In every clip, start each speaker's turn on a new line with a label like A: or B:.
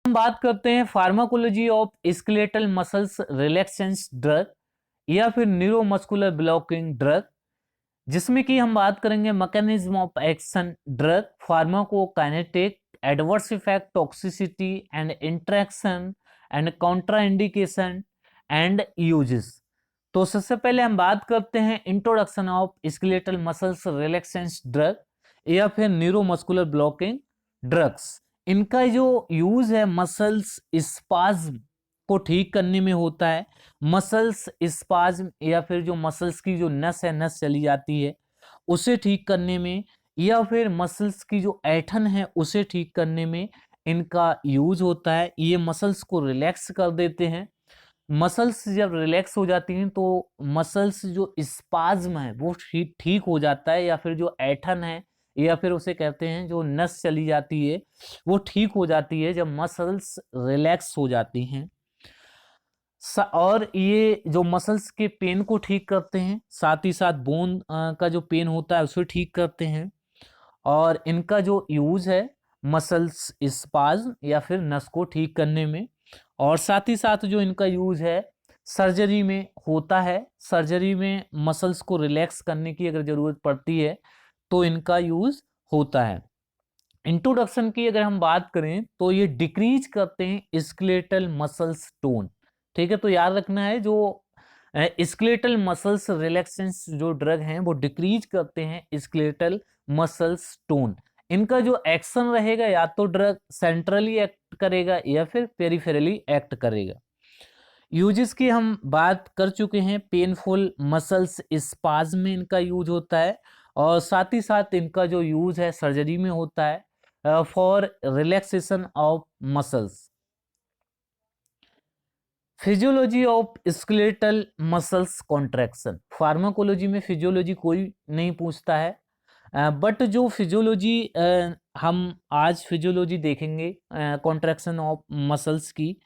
A: हम बात करते हैं pharmacology of skeletal muscles relaxants drug या फिर न्यूरोमस्कुलर ब्लॉकिंग ड्रग, जिसमें कि हम बात करेंगे mechanism of action drug, pharmacokinetic, adverse effect, toxicity and interaction and contraindication and uses. तो सबसे पहले हम बात करते हैं introduction of skeletal muscles relaxants drug या फिर न्यूरोमस्कुलर ब्लॉकिंग ड्रग्स। इनका जो यूज है मसल्स स्पाज्म को ठीक करने में होता है। मसल्स स्पाज्म या फिर जो मसल्स की जो नस है, नस चली जाती है, उसे ठीक करने में, या फिर मसल्स की जो ऐठन है उसे ठीक करने में इनका यूज होता है। ये मसल्स को रिलैक्स कर देते हैं। मसल्स जब रिलैक्स हो जाती हैं तो मसल्स जो स्पाज्म है वो ठीक ठीक हो जाता है, या फिर जो ऐठन है या फिर उसे कहते हैं जो नस चली जाती है वो ठीक हो जाती है जब मसल्स रिलैक्स हो जाती हैं। और ये जो मसल्स के पेन को ठीक करते हैं, साथ ही साथ बोन का जो पेन होता है उसे ठीक करते हैं। और इनका जो यूज है मसल्स स्पाज्म या फिर नस को ठीक करने में, और साथ ही साथ जो इनका यूज है सर्जरी में होता है। सर्जरी में मसल्स को रिलैक्स करने की अगर जरूरत पड़ती है तो इनका यूज होता है। इंट्रोडक्शन की अगर हम बात करें तो ये डिक्रीज करते हैं स्केलेटल मसल्स टोन। ठीक है, तो याद रखना है जो स्केलेटल मसल्स रिलैक्सेंस जो ड्रग हैं वो डिक्रीज करते हैं स्केलेटल मसल्स टोन। इनका जो एक्शन रहेगा या तो ड्रग सेंट्रली एक्ट करेगा या फिर पेरिफेरली एक्ट करेगा। यूजेस की हम बात कर चुके हैं, पेनफुल मसल्स स्पाज्म में इनका यूज होता है, और साथ ही साथ इनका जो यूज है सर्जरी में होता है for relaxation of muscles. Physiology of skeletal muscles contraction. Pharmacology में फिजियोलॉजी कोई नहीं पूछता है, बट जो फिजियोलॉजी हम आज फिजियोलॉजी देखेंगे कॉन्ट्रैक्शन ऑफ मसल्स की।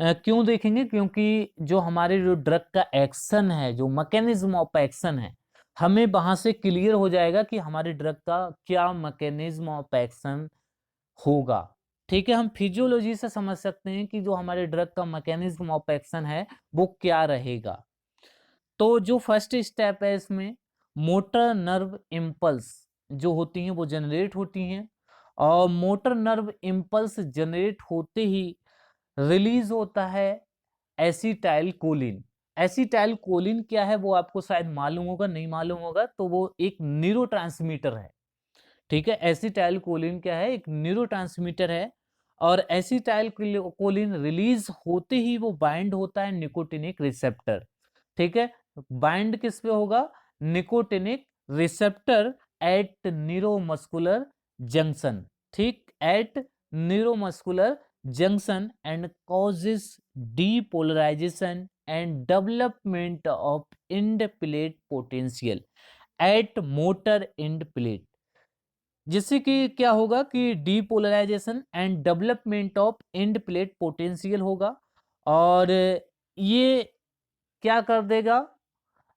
A: क्यों देखेंगे? क्योंकि जो हमारे जो ड्रग का एक्शन है, जो मैकेनिज्म ऑफ एक्शन है, हमें वहां से क्लियर हो जाएगा कि हमारे ड्रग का क्या मैकेनिज्म ऑफ एक्शन होगा। ठीक है, हम फिजियोलॉजी से समझ सकते हैं कि जो हमारे ड्रग का मैकेनिज्म ऑफ एक्शन है वो क्या रहेगा। तो जो फर्स्ट स्टेप है इसमें, मोटर नर्व इम्पल्स जो होती हैं वो जनरेट होती हैं, और मोटर नर्व इम्पल्स जनरेट होते ही रिलीज होता है एसिटाइल कोलिन। एसिटाइल कोलिन क्या है वो आपको शायद मालूम होगा, नहीं मालूम होगा तो वो एक न्यूरोट्रांसमीटर है। ठीक है, एसिटाइल कोलिन क्या है? एक न्यूरोट्रांसमीटर है, और एसिटाइल कोलिन रिलीज होते ही वो बाइंड होता है निकोटिनिक रिसेप्टर। ठीक है, बाइंड किस पे होगा? Nicotinic receptor at neuromuscular junction. ठीक, at neuromuscular junction and causes depolarization and development of end plate potential at motor end plate. जिससे कि क्या होगा कि depolarization and development of end plate potential होगा, और ये क्या कर देगा?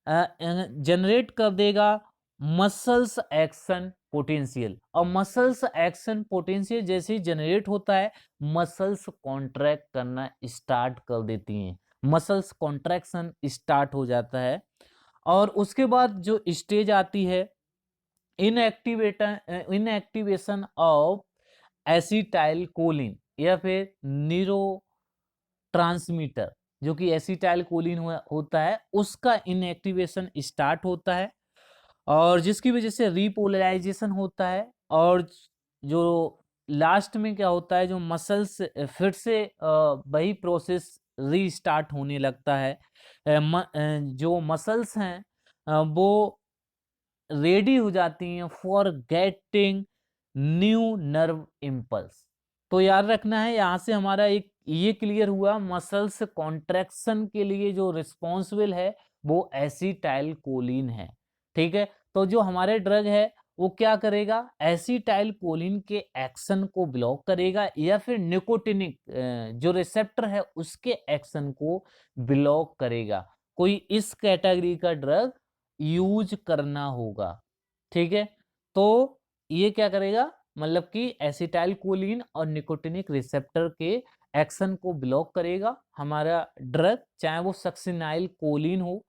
A: जनरेट कर देगा मसल्स एक्शन पोटेंशियल, और मसल्स एक्शन पोटेंशियल जैसे ही जनरेट होता है मसल्स कॉन्ट्रैक्ट करना स्टार्ट कर देती हैं। मसल्स कॉन्ट्रैक्शन स्टार्ट हो जाता है, और उसके बाद जो स्टेज आती है इनएक्टिवेशन ऑफ एसिटाइल कोलिन या फिर न्यूरो ट्रांसमीटर, जो कि एसिटाइल कोलिन होता है उसका इनएक्टिवेशन स्टार्ट होता है, और जिसकी वजह से रीपोलराइजेशन होता है। और जो लास्ट में क्या होता है, जो मसल्स फिर से वही प्रोसेस रीस्टार्ट होने लगता है। जो मसल्स हैं वो रेडी हो जाती हैं for getting new nerve impulse. तो याद रखना है, यहाँ से हमारा एक ये क्लियर हुआ, मसल्स कॉन्ट्रैक्शन के लिए जो रिस्पॉन्सिबल है वो एसिटाइल कोलिन है। ठीक है, तो जो हमारे ड्रग है वो क्या करेगा? एसिटाइल कोलिन के एक्शन को ब्लॉक करेगा, या फिर निकोटिनिक जो रिसेप्टर है उसके एक्शन को ब्लॉक करेगा। कोई इस कैटेगरी का ड्रग यूज करना होगा। ठीक है, तो ये क्या करेगा? मतलब कि एसिटाइल कोलिन और निकोटिनिक रिसेप्टर के एक्शन को ब्लॉक करेगा हमारा ड्रग, चाहे वो सक्सिनाइल कोलिन हो,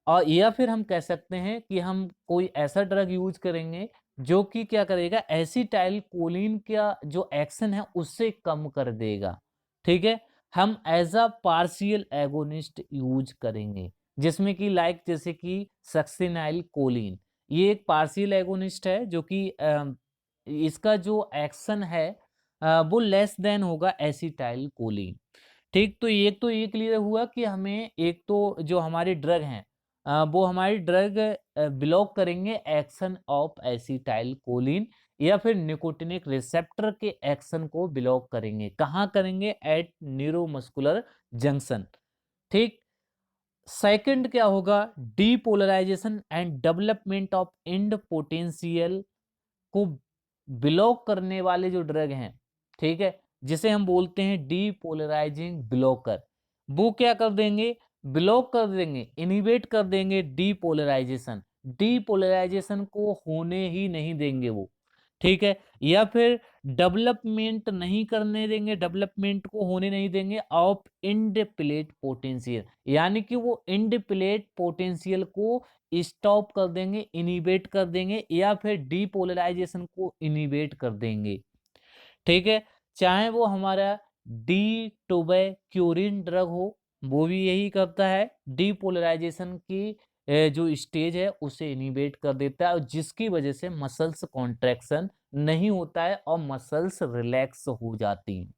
A: और या फिर हम कह सकते हैं कि हम कोई ऐसा ड्रग यूज करेंगे जो कि क्या करेगा, एसिटाइल कोलिन का जो एक्शन है उससे कम कर देगा। ठीक है, हम as a partial agonist use करेंगे, जिसमें कि लाइक जैसे कि सक्सिनाइल कोलिन, ये एक पार्शियल एगोनिस्ट है जो कि इसका जो एक्शन है वो लेस देन होगा एसिटाइल कोलिन। ठीक, तो ये क्लियर हुआ कि हमें एक तो जो हमारे ड्रग हैं वो हमारी ड्रग ब्लॉक करेंगे एक्शन ऑफ एसिटाइल कोलिन, या फिर निकोटिनिक रिसेप्टर के एक्शन को ब्लॉक करेंगे। कहाँ करेंगे? At neuromuscular junction. ठीक, सेकंड क्या होगा? Depolarization and development of end potential को ब्लॉक करने वाले जो ड्रग हैं, ठीक है, जिसे हम बोलते हैं डीपोलराइजिंग ब्लॉकर, वो क्या कर देंगे? ब्लॉक कर देंगे, इनिबेट कर देंगे डीपोलराइजेशन, डीपोलराइजेशन को होने ही नहीं देंगे वो। ठीक है, या फिर डेवलपमेंट नहीं करने देंगे, डेवलपमेंट को होने नहीं देंगे ऑफ इंडिप्लेट पोटेंशियल, यानी कि वो इंडिप्लेट पोटेंशियल को स्टॉप कर देंगे, इनिबेट कर देंगे, या फिर डीपोलराइजेशन को इनिबेट कर देंगे। ठीक है, चाहे वो हमारा डी टोबैक्यूरिन ड्रग हो, वो भी यही करता है, डीपोलराइजेशन की जो स्टेज है उसे इनिबेट कर देता है, और जिसकी वजह से मसल्स कॉन्ट्रैक्शन नहीं होता है और मसल्स रिलैक्स हो जाती हैं।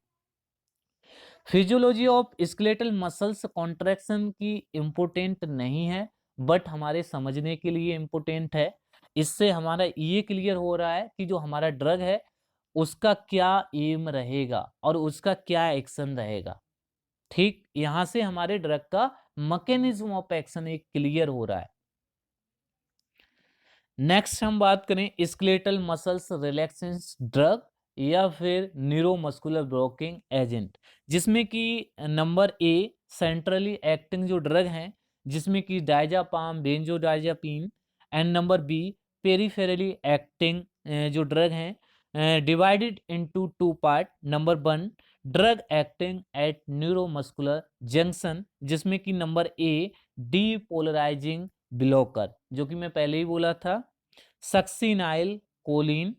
A: Physiology of skeletal muscles contraction की इम्पोर्टेंट नहीं है, बट हमारे समझने के लिए इम्पोर्टेंट है। इससे हमारा ये क्लियर हो रहा है कि जो हमारा ड्रग है उसका क्या एम रहेगा और उसका क्या एक्शन रहेगा। ठीक, यहां से हमारे ड्रग का मैकेनिज्म ऑफ एक्शन एक क्लियर हो रहा है। नेक्स्ट हम बात करें स्केलेटल मसल्स रिलैक्सेंस ड्रग या फिर न्यूरोमस्कुलर ब्लॉकिंग एजेंट, जिसमें कि नंबर ए सेंट्रली एक्टिंग जो ड्रग हैं, जिसमें कि diazepam, benzodiazepine, and number B peripherally acting जो ड्रग हैं, divided into two part. Number one drug acting at neuromuscular junction, जिसमें कि नंबर ए डीपोलराइजिंग ब्लॉकर, जो कि मैं पहले ही बोला था, succinyl choline,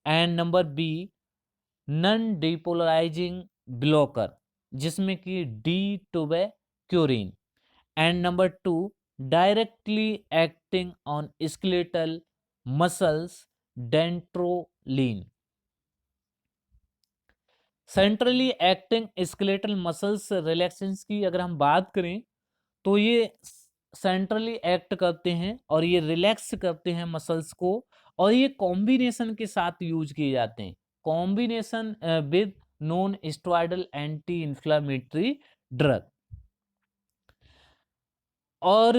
A: and number B non depolarizing blocker, जिसमें कि D tubocurarine, and number two directly acting on skeletal muscles dantrolene. Centrally acting skeletal muscles relaxants की अगर हम बात करें तो ये सेंट्रली एक्ट करते हैं और ये रिलैक्स करते हैं मसल्स को, और ये कॉम्बिनेशन के साथ यूज किए जाते हैं, combination with non steroidal anti inflammatory drug. और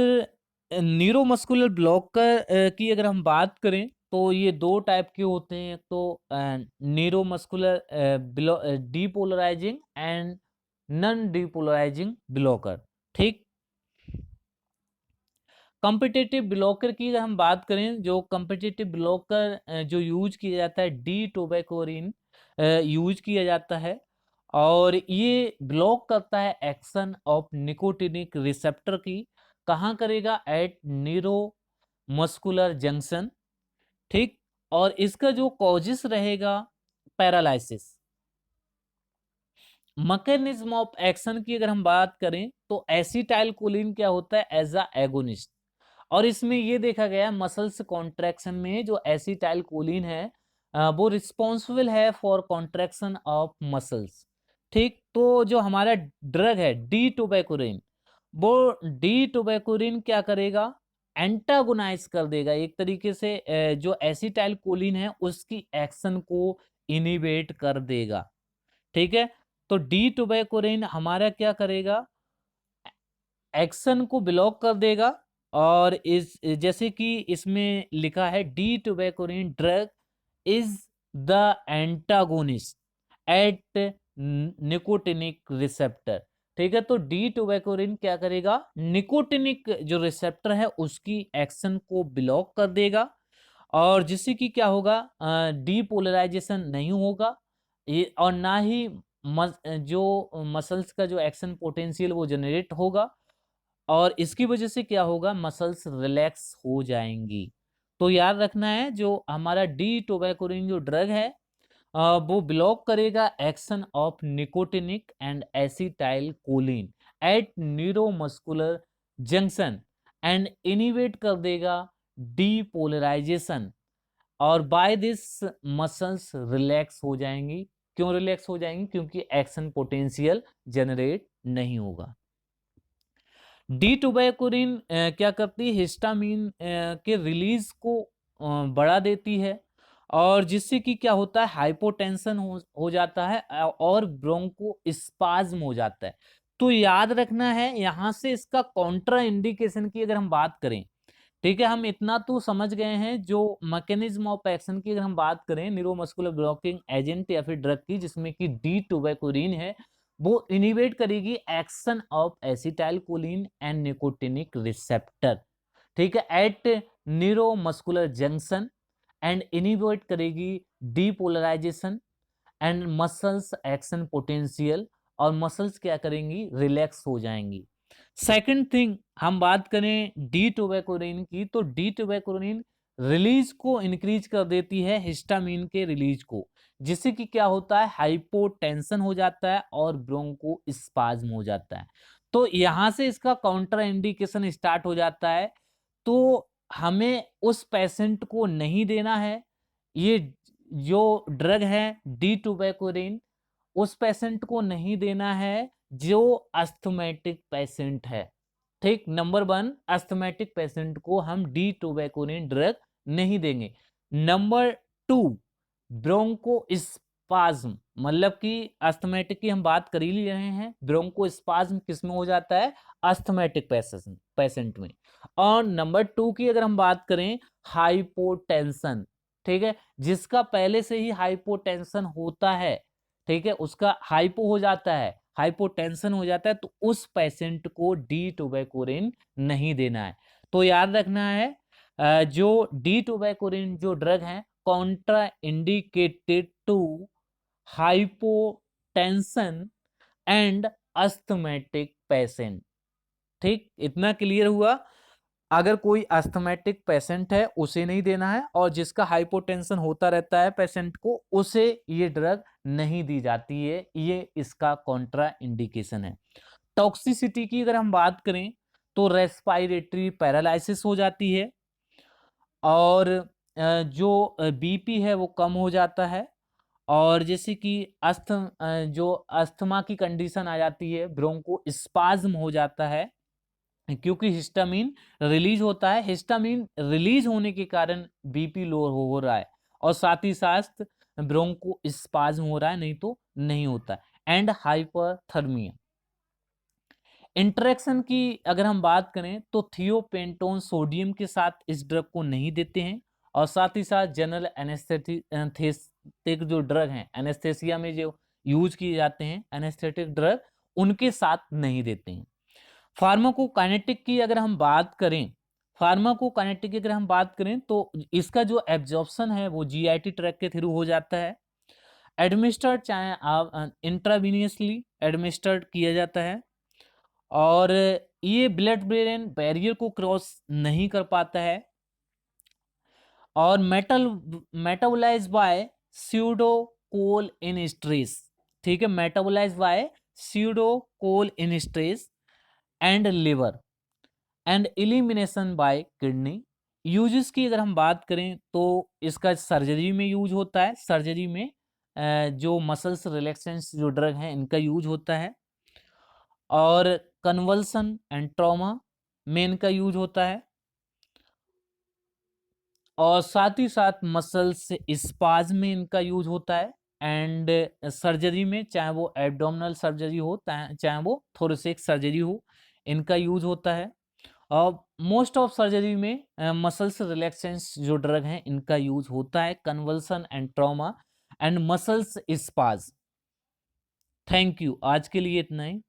A: न्यूरोमस्कुलर ब्लॉकर की अगर हम बात करें तो ये दो टाइप के होते हैं, एक तो neuromuscular depolarising and non depolarizing blocker. ठीक, कॉम्पिटिटिव ब्लॉकर की अगर हम बात करें, जो कॉम्पिटिटिव ब्लॉकर जो यूज किया जाता है, डी टोबैकोरिन यूज किया जाता है, और ये ब्लॉक करता है एक्शन ऑफ निकोटिनिक रिसेप्टर की। कहाँ करेगा? At neuromuscular junction. ठीक, और इसका जो कॉजेस रहेगा पैरालिसिस। मैकेनिज्म ऑफ एक्शन की अगर हम बात करें तो एसिटाइल कोलिन क्या होता है? एज अ एगोनिस्ट, और इसमें ये देखा गया मसल्स कॉन्ट्रैक्शन में जो एसिटाइल कोलिन है वो रिस्पॉन्सिबल है फॉर कॉन्ट्रैक्शन ऑफ मसल्स। ठीक, तो जो हमारा ड्रग है डी टोबैकोरिन, वो डी टोबैकोरिन क्या करेगा? एंटागोनाइज कर देगा एक तरीके से जो एसिटाइल कोलिन है उसकी एक्शन को इनिबेट कर देगा। ठीक है, तो डी टोबैकोरिन हमारा क्या करेगा? एक्शन को ब्लॉक कर देगा, और इस जैसे कि इसमें लिखा है D tubocurarine drug is the antagonist at nicotinic receptor. ठीक है, तो डी टोबैकोरिन क्या करेगा? निकोटिनिक जो रिसेप्टर है उसकी एक्शन को ब्लॉक कर देगा, और जिससे कि क्या होगा? डीपोलराइजेशन नहीं होगा, ये और ना ही जो मसल्स का जो एक्शन पोटेंशियल वो जनरेट होगा और इसकी वजह से क्या होगा, मसल्स रिलैक्स हो जाएंगी। तो याद रखना है जो हमारा डी टोबैकोलिन जो ड्रग है वो ब्लॉक करेगा action of nicotinic and acetyl choline at neuromuscular junction and inhibit कर देगा डीपोलराइजेशन, और बाय दिस मसल्स रिलैक्स हो जाएंगी। क्यों रिलैक्स हो जाएंगी? क्योंकि एक्शन पोटेंशियल जनरेट नहीं होगा। डी टोबैकोलिन क्या करती है, हिस्टामिन के रिलीज को बढ़ा देती है, और जिससे कि क्या होता है, हाइपोटेंशन हो जाता है और ब्रोंको स्पाज्म हो जाता है। तो याद रखना है यहां से इसका कॉन्ट्रा इंडिकेशन की अगर हम बात करें, ठीक है, हम इतना तो समझ गए हैं। जो मैकेनिज्म ऑफ एक्शन की अगर हम बात करें न्यूरोमस्कुलर ब्लॉकिंग एजेंट या फिर ड्रग की, जिसमें कि डी टोबैकोलिन है, वो इनिवेट करेगी action of acetylcholine and nicotinic receptor, ठीक है, at neuromuscular junction and inhibit करेगी depolarization and muscles action potential, और मसल्स क्या करेंगी, रिलैक्स हो जाएंगी। सेकंड थिंग हम बात करें डी टोबैकोलिन की, तो डी टोबैकोलिन रिलीज को इंक्रीज कर देती है हिस्टामिन के रिलीज को, जिससे कि क्या होता है, हाइपोटेंशन हो जाता है और ब्रोंको स्पाज्म हो जाता है। तो यहां से इसका काउंटर इंडिकेशन स्टार्ट हो जाता है। तो हमें उस पेशेंट को नहीं देना है ये जो ड्रग है डी टोबैकोलिन, उस पेशेंट को नहीं देना है जो अस्थमेटिक पेशेंट है। ठीक, नंबर 1, अस्थमेटिक पेशेंट को हम डी टोबैकोलिन ड्रग नहीं देंगे। नंबर 2, ब्रोंको स्पाज्म, मतलब कि अस्थमेटिक की हम बात कर ही रहे हैं, ब्रोंको स्पाज्म किसमें हो जाता है, अस्थमेटिक पेशेंट में। और नंबर 2 की अगर हम बात करें, हाइपोटेंशन, ठीक है, जिसका पहले से ही हाइपोटेंशन होता है, ठीक है, उसका हाइपो हो जाता है, हाइपोटेंशन हो जाता है, तो उस पेशेंट को डी टोबैकोलिन नहीं देना है। तो याद रखना है जो डी टोबैकोलिन जो ड्रग है contraindicated to hypotension and asthmatic patient. ठीक, इतना क्लियर हुआ। अगर कोई अस्थमेटिक पेशेंट है उसे नहीं देना है, और जिसका हाइपोटेंशन होता रहता है पेशेंट को, उसे ये ड्रग नहीं दी जाती है। ये इसका कॉन्ट्रा इंडिकेशन है। टॉक्सिसिटी की अगर हम बात करें तो रेस्पिरेटरी पैरालिसिस हो जाती है, और जो बीपी है वो कम हो जाता है, और जैसे कि जो अस्थमा की कंडीशन आ जाती है, ब्रोंको स्पाज्म हो जाता है, क्योंकि हिस्टामिन रिलीज होता है। हिस्टामिन रिलीज होने के कारण बीपी लो हो रहा है, और साथ ही साथ ब्रोंको स्पाज्म हो रहा है, नहीं तो नहीं होता। And hyperthermia. इंटरेक्शन की अगर हम बात करें तो थियोपेंटोन सोडियम के साथ इस ड्रग को नहीं देते हैं, और साथ ही साथ जनरल एनेस्थेटिक जो ड्रग हैं, एनेस्थेसिया में जो यूज किए जाते हैं एनेस्थेटिक ड्रग, उनके साथ नहीं देते हैं। फार्माकोकाइनेटिक की अगर हम बात करें, फार्माकोकाइनेटिक की अगर हम बात करें तो इसका जो एब्जॉर्प्शन है वो जीआईटी ट्रैक के थ्रू हो जाता है। एडमिनिस्टर्ड चाहे आप इंट्रावीनियसली एडमिनिस्टर्ड किया जाता है, और ये ब्लड ब्रेन बैरियर को क्रॉस नहीं कर पाता है, और metabolize by pseudocholinesterase, ठीक है, metabolize by pseudocholinesterase and liver and elimination by kidney. Uses की अगर हम बात करें तो इसका सर्जरी में यूज होता है, सर्जरी में जो मसल्स रिलैक्सेंस जो ड्रग हैं इनका यूज होता है, और कन्वल्सन एंड ट्रॉमा में इनका यूज होता है, और साथ ही साथ मसल्स स्पाज में इनका यूज होता है, एंड सर्जरी में चाहे वो एब्डोमिनल सर्जरी हो चाहे वो थोरेसिक सर्जरी हो, इनका यूज होता है। और मोस्ट ऑफ सर्जरी में मसल्स रिलैक्सेंस जो ड्रग हैं इनका यूज होता है, convulsion and trauma and muscles spas. Thank you, आज के लिए इतना ही।